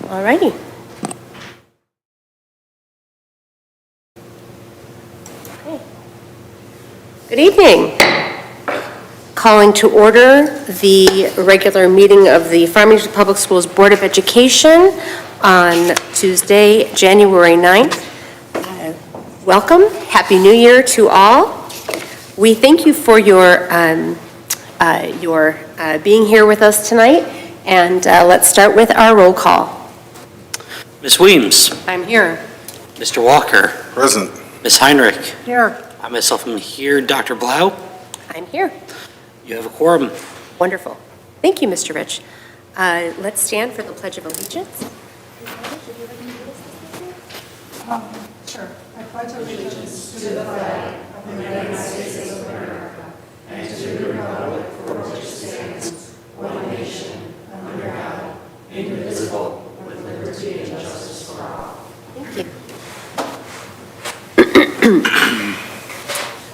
All righty. Okay. Good evening. Calling to order the regular meeting of the Farmington Public Schools Board of Education on Tuesday, January 9th. Welcome. Happy New Year to all. We thank you for your being here with us tonight, and let's start with our roll call. Ms. Weems. I'm here. Mr. Walker. Present. Ms. Heinrich. Here. I myself am here. Dr. Blau. I'm here. You have a quorum. Wonderful. Thank you, Mr. Rich. Let's stand for the Pledge of Allegiance. Sure. I pledge allegiance to the flag of the United States of America and to the republic for which it stands, one nation, under God, indivisible, with liberty and justice for all. Thank you.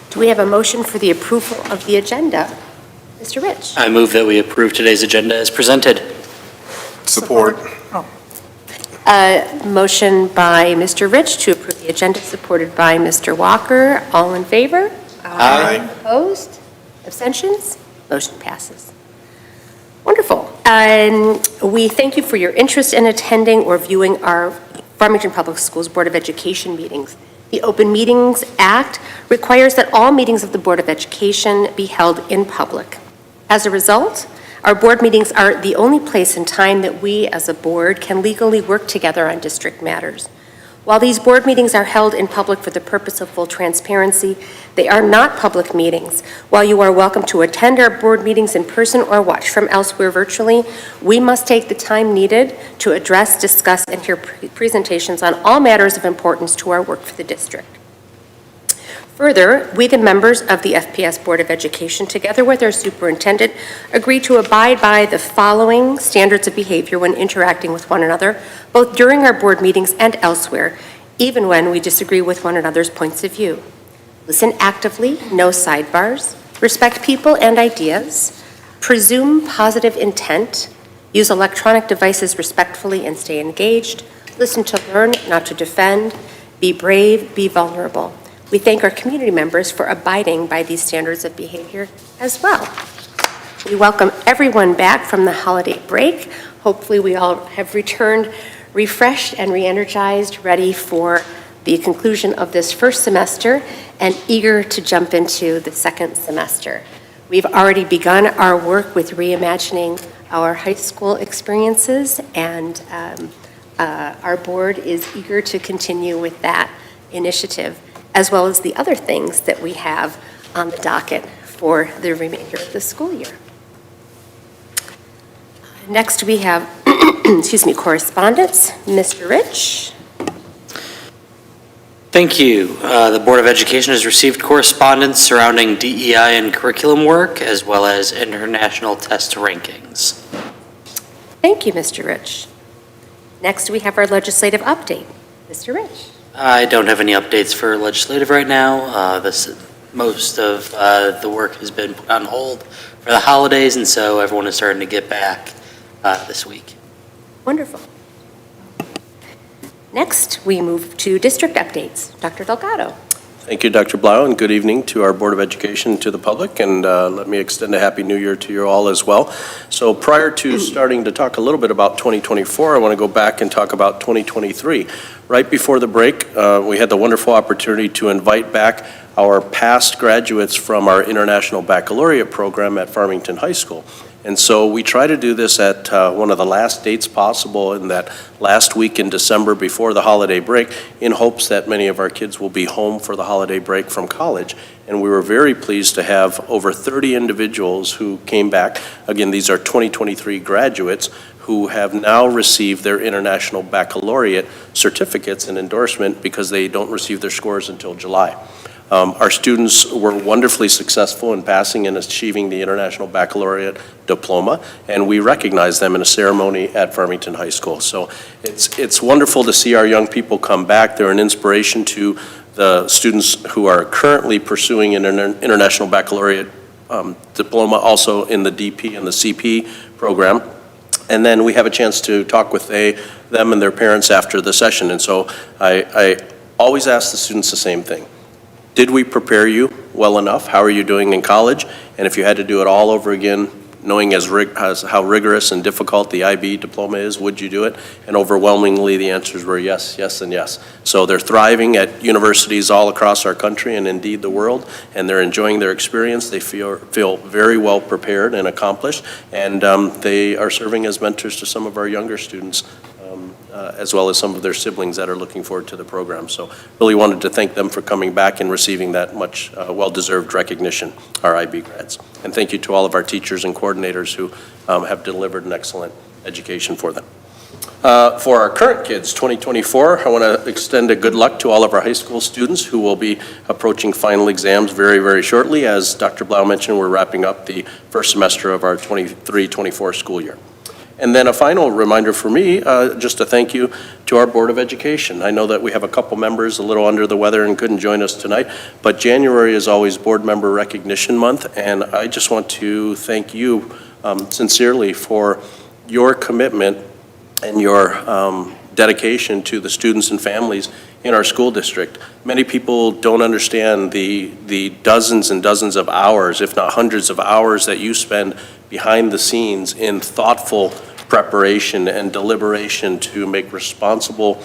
Do we have a motion for the approval of the agenda? Mr. Rich. I move that we approve today's agenda as presented. Support. Motion by Mr. Rich to approve the agenda, supported by Mr. Walker. All in favor? Aye. Opposed? Abstentions? Motion passes. Wonderful. And we thank you for your interest in attending or viewing our Farmington Public Schools Board of Education meetings. The Open Meetings Act requires that all meetings of the Board of Education be held in public. As a result, our board meetings are the only place and time that we as a board can legally work together on district matters. While these board meetings are held in public for the purpose of full transparency, they are not public meetings. While you are welcome to attend our board meetings in person or watch from elsewhere virtually, we must take the time needed to address, discuss, and hear presentations on all matters of importance to our work for the district. Further, we, the members of the FPS Board of Education, together with our superintendent, agree to abide by the following standards of behavior when interacting with one another, both during our board meetings and elsewhere, even when we disagree with one another's points of view. Listen actively, no sidebars, respect people and ideas, presume positive intent, use electronic devices respectfully and stay engaged, listen to learn, not to defend, be brave, be vulnerable. We thank our community members for abiding by these standards of behavior as well. We welcome everyone back from the holiday break. Hopefully we all have returned refreshed and re-energized, ready for the conclusion of this first semester and eager to jump into the second semester. We've already begun our work with reimagining our high school experiences, and our board is eager to continue with that initiative, as well as the other things that we have on the docket for the remainder of the school year. Next, we have, correspondence. Mr. Rich. Thank you. The Board of Education has received correspondence surrounding DEI and curriculum work, as well as international test rankings. Thank you, Mr. Rich. Next, we have our legislative update. Mr. Rich. I don't have any updates for legislative right now. Most of the work has been put on hold for the holidays, and so everyone is starting to get back this week. Wonderful. Next, we move to district updates. Dr. Delgado. Thank you, Dr. Blau, and good evening to our Board of Education, to the public, and let me extend a Happy New Year to you all as well. So prior to starting to talk a little bit about 2024, I want to go back and talk about 2023. Right before the break, we had the wonderful opportunity to invite back our past graduates from our International Baccalaureate program at Farmington High School. And so we try to do this at one of the last dates possible, in that last week in December before the holiday break, in hopes that many of our kids will be home for the holiday break from college. And we were very pleased to have over 30 individuals who came back. Again, these are 2023 graduates who have now received their International Baccalaureate certificates and endorsement, because they don't receive their scores until July. Our students were wonderfully successful in passing and achieving the International Baccalaureate diploma, and we recognize them in a ceremony at Farmington High School. So it's wonderful to see our young people come back. They're an inspiration to the students who are currently pursuing an International Baccalaureate diploma, also in the DP and the CP program. And then we have a chance to talk with them and their parents after the session. And so I always ask the students the same thing. Did we prepare you well enough? How are you doing in college? And if you had to do it all over again, knowing as how rigorous and difficult the IB diploma is, would you do it? And overwhelmingly, the answers were yes, yes, and yes. So they're thriving at universities all across our country and indeed the world, and they're enjoying their experience. They feel very well prepared and accomplished, and they are serving as mentors to some of our younger students, as well as some of their siblings that are looking forward to the program. So really wanted to thank them for coming back and receiving that much well-deserved recognition, our IB grads. And thank you to all of our teachers and coordinators who have delivered an excellent education for them. For our current kids, 2024, I want to extend a good luck to all of our high school students who will be approaching final exams very, very shortly. As Dr. Blau mentioned, we're wrapping up the first semester of our 23-24 school year. And then a final reminder for me, just a thank you to our Board of Education. I know that we have a couple members a little under the weather and couldn't join us tonight, but January is always Board Member Recognition Month, and I just want to thank you sincerely for your commitment and your dedication to the students and families in our school district. Many people don't understand the dozens and dozens of hours, if not hundreds of hours, that you spend behind the scenes in thoughtful preparation and deliberation to make responsible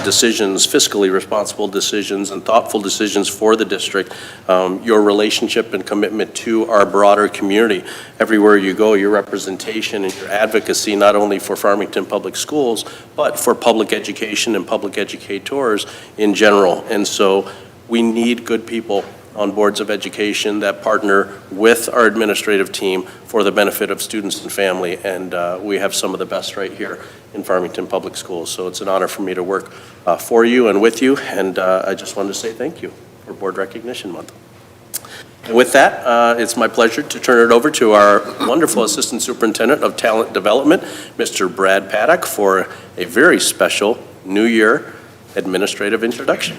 decisions, fiscally responsible decisions, and thoughtful decisions for the district. Your relationship and commitment to our broader community. Everywhere you go, your representation and your advocacy, not only for Farmington Public Schools, but for public education and public educators in general. And so we need good people on boards of education that partner with our administrative team for the benefit of students and family, and we have some of the best right here in Farmington Public Schools. So it's an honor for me to work for you and with you, and I just wanted to say thank you for Board Recognition Month. And with that, it's my pleasure to turn it over to our wonderful Assistant Superintendent of Talent Development, Mr. Brad Paddock, for a very special New Year administrative introduction.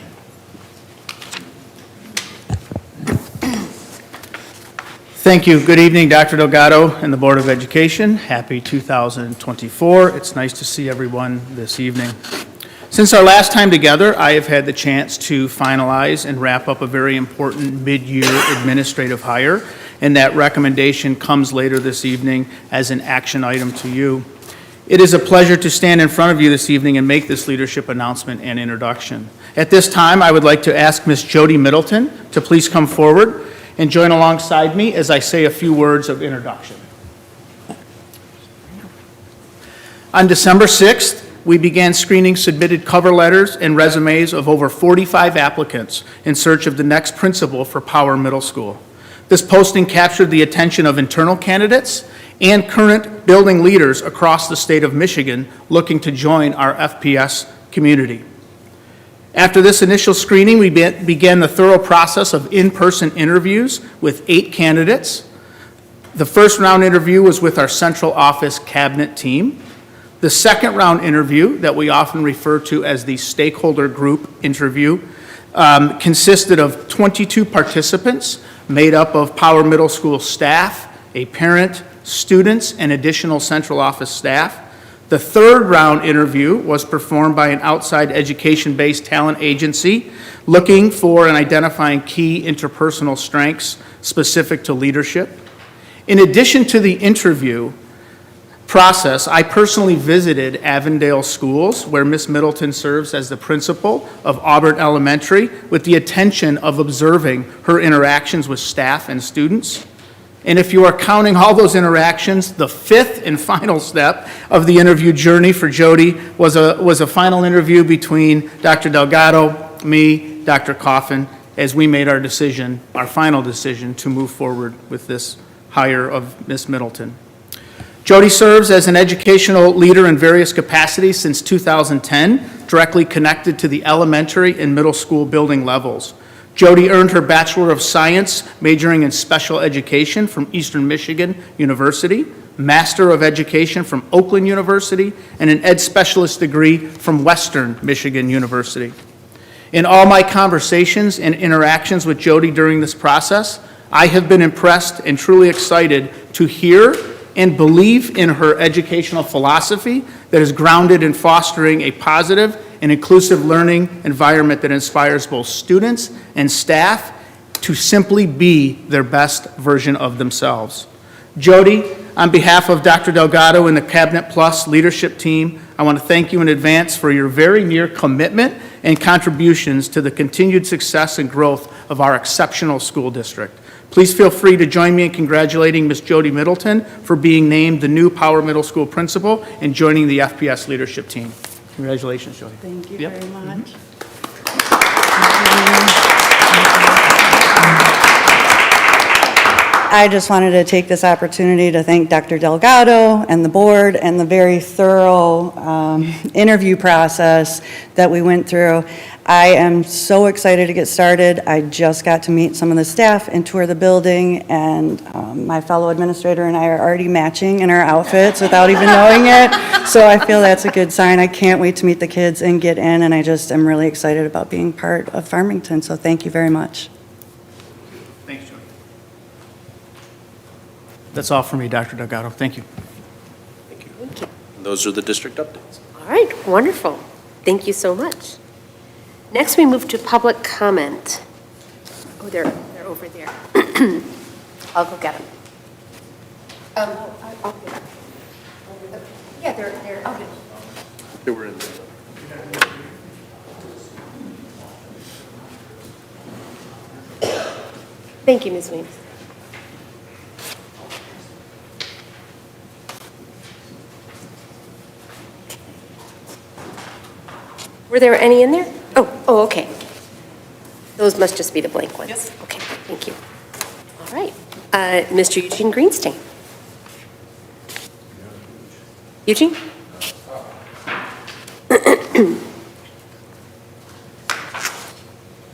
Thank you. Good evening, Dr. Delgado and the Board of Education. Happy 2024. It's nice to see everyone this evening. Since our last time together, I have had the chance to finalize and wrap up a very important mid-year administrative hire, and that recommendation comes later this evening as an action item to you. It is a pleasure to stand in front of you this evening and make this leadership announcement and introduction. At this time, I would like to ask Ms. Jody Middleton to please come forward and join alongside me as I say a few words of introduction. On December 6th, we began screening submitted cover letters and resumes of over 45 applicants in search of the next principal for Power Middle School. This posting captured the attention of internal candidates and current building leaders across the state of Michigan looking to join our FPS community. After this initial screening, we began the thorough process of in-person interviews with 8 candidates. The first round interview was with our central office cabinet team. The second round interview, that we often refer to as the stakeholder group interview, consisted of 22 participants made up of Power Middle School staff, a parent, students, and additional central office staff. The third round interview was performed by an outside education-based talent agency looking for and identifying key interpersonal strengths specific to leadership. In addition to the interview process, I personally visited Avondale Schools, where Ms. Middleton serves as the principal of Auburn Elementary, with the intention of observing her interactions with staff and students. And if you are counting all those interactions, the fifth and final step of the interview journey for Jody was a final interview between Dr. Delgado, me, Dr. Coffin, as we made our decision, our final decision, to move forward with this hire of Ms. Middleton. Jody serves as an educational leader in various capacities since 2010, directly connected to the elementary and middle school building levels. Jody earned her Bachelor of Science, majoring in Special Education from Eastern Michigan University, Master of Education from Oakland University, and an Ed Specialist degree from Western Michigan University. In all my conversations and interactions with Jody during this process, I have been impressed and truly excited to hear and believe in her educational philosophy that is grounded in fostering a positive and inclusive learning environment that inspires both students and staff to simply be their best version of themselves. Jody, on behalf of Dr. Delgado and the Cabinet Plus leadership team, I want to thank you in advance for your very near commitment and contributions to the continued success and growth of our exceptional school district. Please feel free to join me in congratulating Ms. Jody Middleton for being named the new Power Middle School principal and joining the FPS leadership team. Congratulations, Jody. Thank you Yep. very much. I just wanted to take this opportunity to thank Dr. Delgado and the board and the very thorough interview process that we went through. I am so excited to get started. I just got to meet some of the staff and tour the building, and my fellow administrator and I are already matching in our outfits without even knowing it. So I feel that's a good sign. I can't wait to meet the kids and get in, and I just am really excited about being part of Farmington. So thank you very much. Thanks, Jody. That's all for me, Dr. Delgado. Thank you. Thank you. Those are the district updates. All right, wonderful. Thank you so much. Next, we move to public comment. Oh, they're over there. I'll go get them. I'll get them. Yeah, they're, I'll get them. They were in there. Thank you, Ms. Weems. Were there any in there? Oh, okay. Those must just be the blank ones. Yes. Okay, thank you. All right. Mr. Eugene Greenstein. Eugene?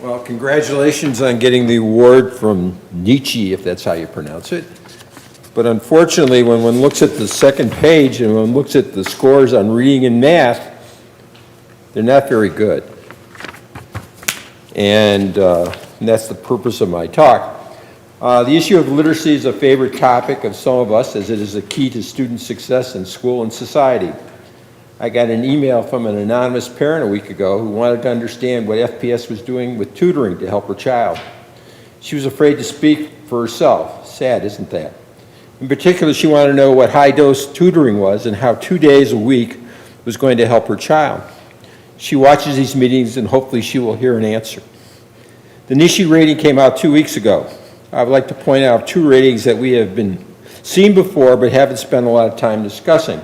Well, congratulations on getting the award from Nietzsche, if that's how you pronounce it. But unfortunately, when one looks at the second page and one looks at the scores on reading and math, they're not very good. And that's the purpose of my talk. The issue of literacy is a favorite topic of some of us, as it is a key to student success in school and society. I got an email from an anonymous parent a week ago who wanted to understand what FPS was doing with tutoring to help her child. She was afraid to speak for herself. Sad, isn't that? In particular, she wanted to know what high-dose tutoring was and how 2 days a week was going to help her child. She watches these meetings, and hopefully she will hear an answer. The Nishi rating came out 2 weeks ago. I would like to point out 2 ratings that we have seen before but haven't spent a lot of time discussing.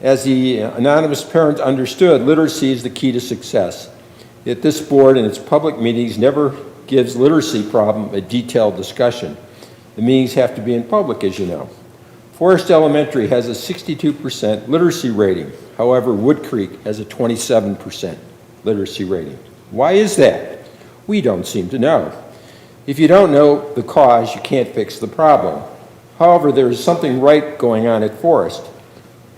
As the anonymous parent understood, literacy is the key to success. Yet this board in its public meetings never gives literacy problem a detailed discussion. The meetings have to be in public, as you know. Forest Elementary has a 62% literacy rating. However, Wood Creek has a 27% literacy rating. Why is that? We don't seem to know. If you don't know the cause, you can't fix the problem. However, there is something right going on at Forest.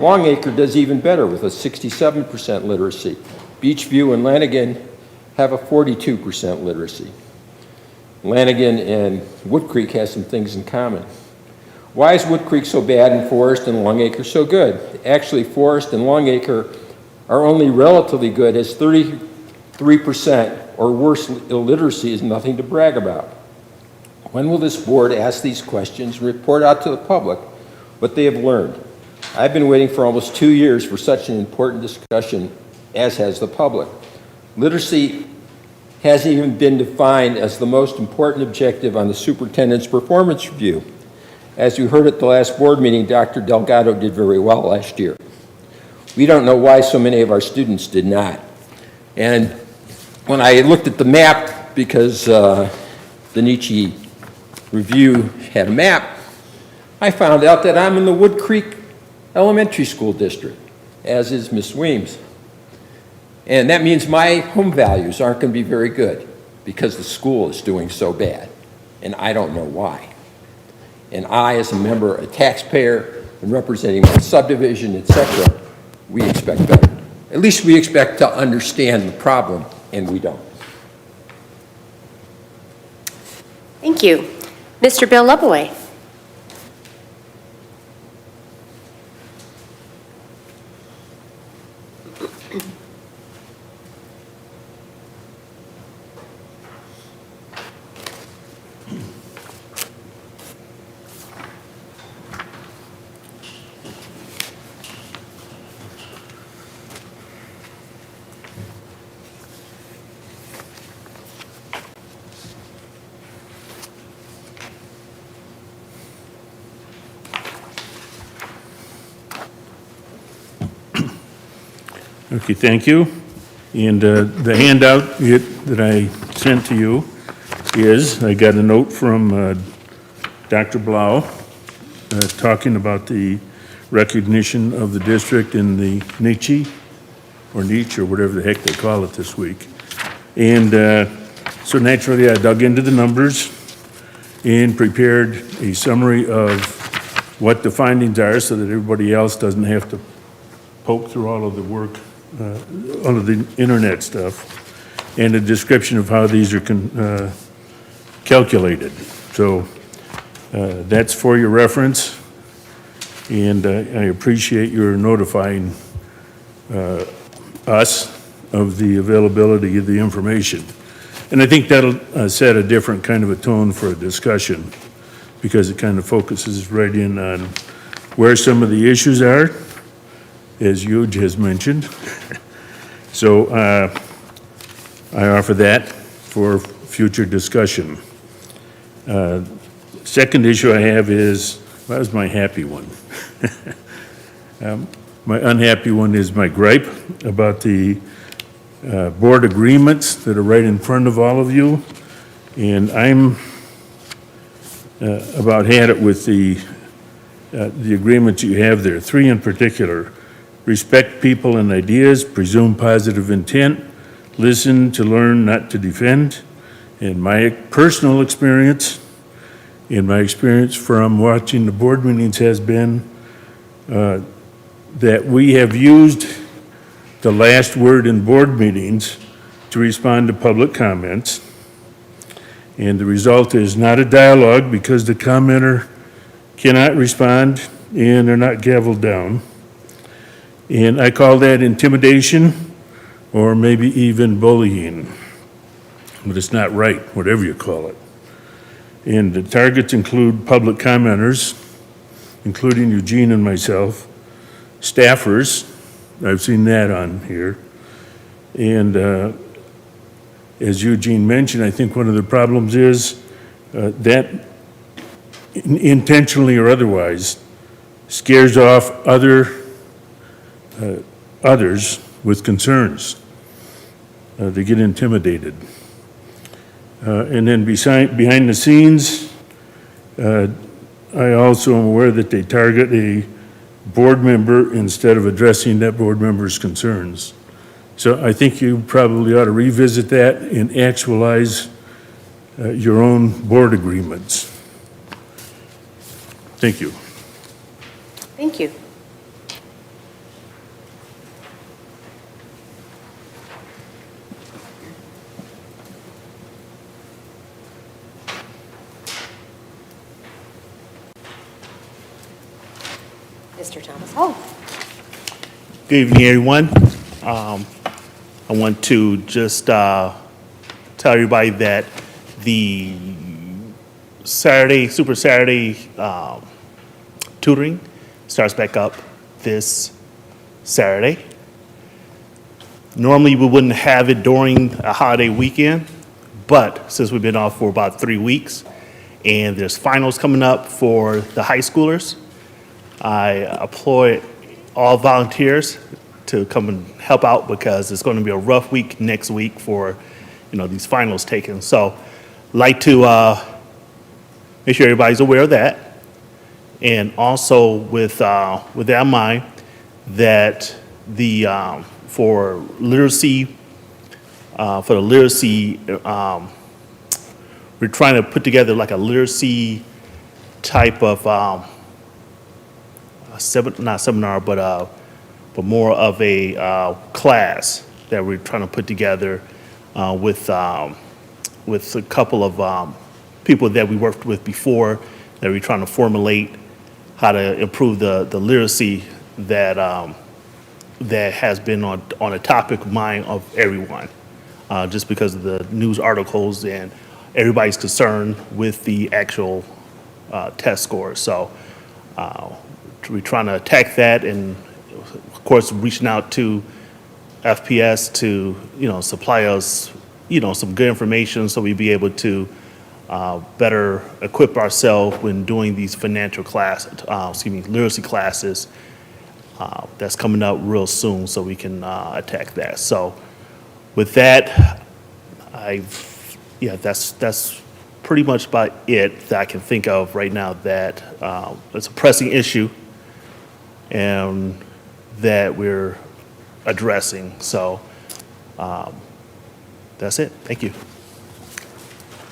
Longacre does even better with a 67% literacy. Beachview and Lanigan have a 42% literacy. Lanigan and Wood Creek has some things in common. Why is Wood Creek so bad and Forest and Longacre so good? Actually, Forest and Longacre are only relatively good, as 33% or worse illiteracy is nothing to brag about. When will this board ask these questions and report out to the public what they have learned? I've been waiting for almost 2 years for such an important discussion, as has the public. Literacy hasn't even been defined as the most important objective on the superintendent's performance review. As you heard at the last board meeting, Dr. Delgado did very well last year. We don't know why so many of our students did not. And when I looked at the map, because the Nietzsche review had a map, I found out that I'm in the Wood Creek Elementary School District, as is Miss Weems. And that means my home values aren't going to be very good because the school is doing so bad, and I don't know why. And I, as a member, a taxpayer, and representing my subdivision, etc., we expect better. At least we expect to understand the problem, and we don't. Thank you. Mr. Bill Lubaway. Okay, thank you. And the handout that I sent to you is, I got a note from Dr. Blau talking about the recognition of the district in the niche, or whatever the heck they call it this week. And so naturally, I dug into the numbers and prepared a summary of what the findings are so that everybody else doesn't have to poke through all of the work, all of the internet stuff, and a description of how these are calculated. So that's for your reference, and I appreciate your notifying us of the availability of the information. And I think that'll set a different kind of a tone for a discussion, because it kind of focuses right in on where some of the issues are, as Huge has mentioned. So I offer that for future discussion. Second issue I have is, that was my happy one. My unhappy one is my gripe about the board agreements that are right in front of all of you. And I'm about had it with the agreements you have there, 3 in particular. Respect people and ideas, presume positive intent, listen to learn, not to defend. In my personal experience, my experience from watching the board meetings has been that we have used the last word in board meetings to respond to public comments. And the result is not a dialogue, because the commenter cannot respond and they're not gavelled down. And I call that intimidation, or maybe even bullying. But it's not right, whatever you call it. And the targets include public commenters, including Eugene and myself, staffers, I've seen that on here. And as Eugene mentioned, I think one of the problems is that intentionally or otherwise scares off others with concerns. They get intimidated. And then behind the scenes, I also am aware that they target a board member instead of addressing that board member's concerns. So I think you probably ought to revisit that and actualize your own board agreements. Thank you. Thank you. Mr. Thomas Hall. Good evening, everyone. I want to just tell everybody that the Super Saturday tutoring starts back up this Saturday. Normally, we wouldn't have it during a holiday weekend, but since we've been off for about 3 weeks, and there's finals coming up for the high schoolers, I employ all volunteers to come and help out, because it's going to be a rough week next week for, these finals taken. So, like to make sure everybody's aware of that, and also with that in mind, that the for literacy, we're trying to put together like a literacy type of not seminar, but more of a class that we're trying to put together with a couple of people that we worked with before, that we're trying to formulate how to improve the literacy that that has been on a topic of mind of everyone, just because of the news articles and everybody's concerned with the actual test scores. So we're trying to attack that, and of course, reaching out to FPS to, supply us, some good information so we'd be able to better equip ourselves when doing these financial literacy classes that's coming up real soon, so we can attack that. So with that, that's pretty much about it that I can think of right now that it's a pressing issue and that we're addressing. So that's it. Thank you.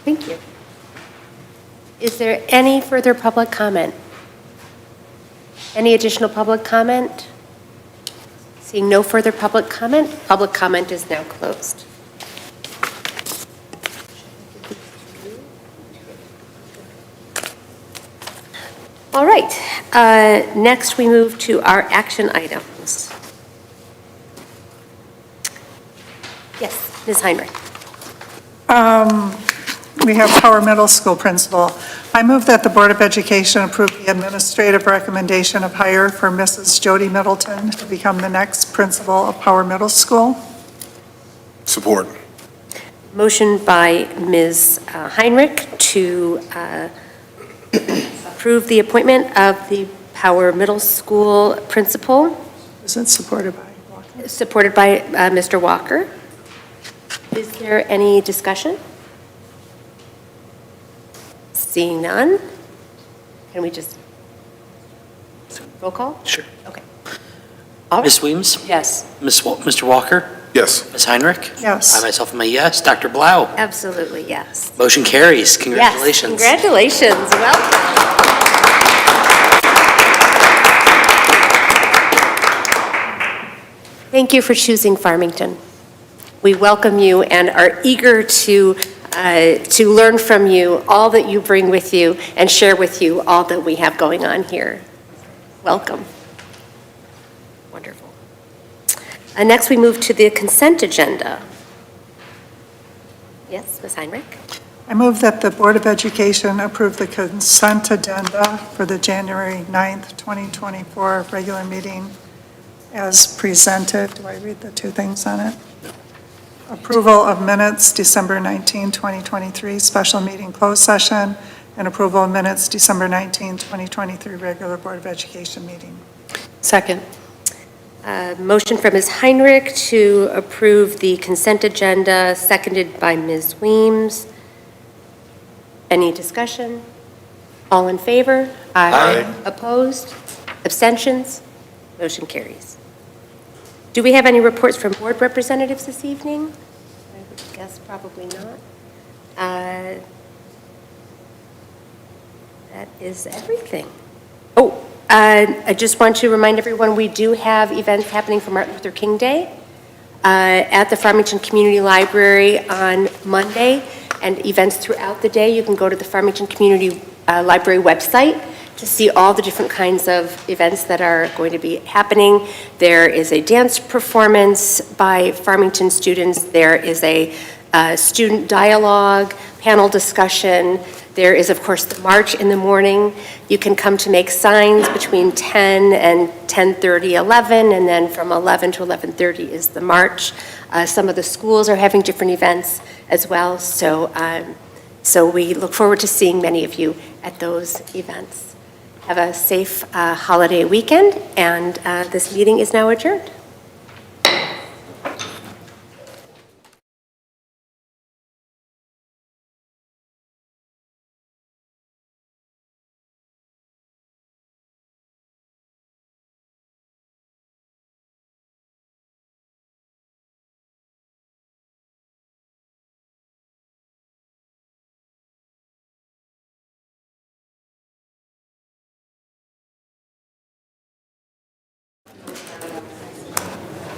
Thank you. Is there any further public comment? Any additional public comment? Seeing no further public comment is now closed. All right, next we move to our action items. Yes, Ms. Heinrich. We have Power Middle School principal. I move that the Board of Education approve the administrative recommendation of hire for Mrs. Jody Middleton to become the next principal of Power Middle School. Support. Motion by Ms. Heinrich to approve the appointment of the Power Middle School principal, Is it supported by Walker? supported by Mr. Walker. Is there any discussion? Seeing none, can we just roll call? Sure. Okay. All right. Ms. Weems? Yes, Mr. Walker? Yes. Ms. Heinrich? Yes. I myself am a yes. Dr. Blau? absolutely, yes. Motion carries. Congratulations. Yes, congratulations, welcome. Thank you for choosing Farmington. We welcome you and are eager to learn from you all that you bring with you and share with you all that we have going on here. Welcome. Wonderful. Next, we move to the consent agenda. Yes, Ms. Heinrich? I move that the Board of Education approve the consent agenda for the January 9th, 2024 regular meeting as presented. Do I read the two things on it? Approval of minutes, December 19, 2023, special meeting closed session, and approval of minutes, December 19, 2023, regular Board of Education meeting. Second. Motion from Ms. Heinrich to approve the consent agenda, seconded by Ms. Weems. Any discussion? All in favor? Aye. Opposed? Abstentions? Motion carries. Do we have any reports from board representatives this evening? I would guess probably not. That is everything. Oh, I just want to remind everyone, we do have events happening for Martin Luther King Day at the Farmington Community Library on Monday, and events throughout the day. You can go to the Farmington Community Library website to see all the different kinds of events that are going to be happening. There is a dance performance by Farmington students. There is a student dialogue, panel discussion. There is, of course, the march in the morning. You can come to make signs between 10 and 10:30, 11, and then from 11 to 11:30 is the march. Some of the schools are having different events as well, so we look forward to seeing many of you at those events. Have a safe holiday weekend, and this meeting is now adjourned.